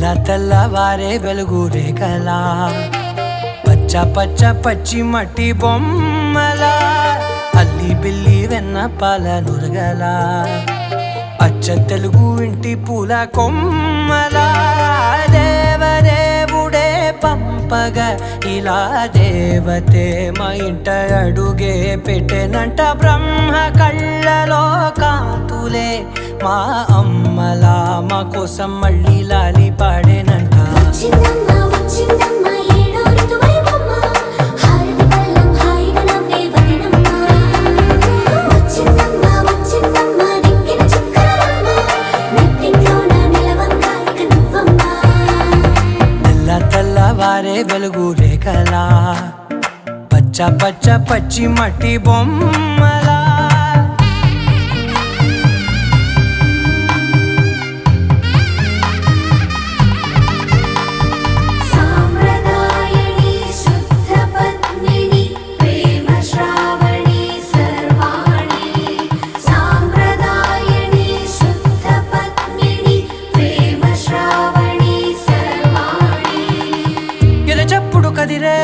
తెల్ల తెల్లవారే వెలుగు రేఖలా పచ్చ పచ్చ పచ్చి మట్టి బొమ్మలా అల్లి బిల్లి వెన్న పాల నురగలా అచ్చ తెలుగు ఇంటి పూల కొమ్మలా దేవదేవుడే పంపగా ఇలా దేవతే మా ఇంట అడుగే పెట్టెనంట బ్రహ్మ కళ్ళలో కాంతులే మా అమ్మలా మా కోసం మళ్ళీ లాలి పాడేనంట తెల్లవారే వెలుగు రేఖలా పచ్చ పచ్చ పచ్చి మట్టి బొమ్మలా చెప్పుడు కదిరే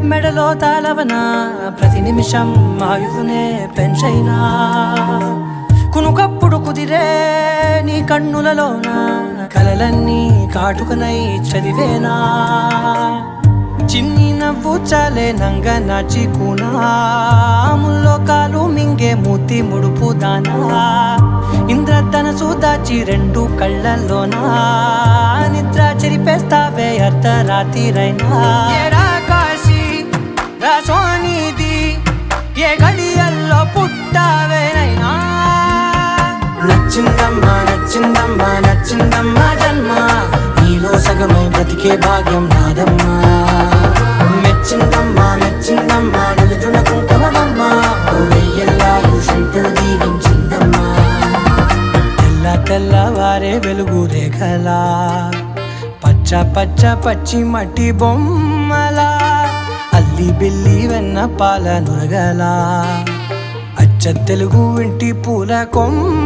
మెడలో తాళవన ప్రతి నిమిషం ఆయుధునే పెంచైనా కునుకప్పుడు కుదిరే నీ కన్నులలోన కలలన్నీ కాటుకనై చదివేనా చిన్ని నవ్వు చాలే నంగ నాచి కూనాముల్లో కాలు మింగే మూతి ముడుపు దానా ఇంద్రధనసు దాచి రెండు కళ్ళల్లోనా నిద్ర చెరిపేస్తావే అర్ధరాత్రిరైనా కాశీ రాసోనిది ఏ గడియల్లో పుట్టావేనైనా నచ్చిందమ్మా నచ్చిందమ్మా నచ్చిందమ్మా జన్మ నీలో సగమై బ్రతికే భాగ్యం నాదమ్మా మెచ్చిందమ్మా మెచ్చిందమ్మా నిలుచున్న కుంకుమమ్మా వెయ్యల్లా శంకరు దీవించిందమ్మా తెల్లవారే వెలుగు రేఖలా పచ్చ పచ్చ పచ్చి మట్టి బొమ్మలా అల్లి బిల్లి వెన్న పాల నురగలా అచ్చ తెలుగు ఇంటి పూల కొమ్మ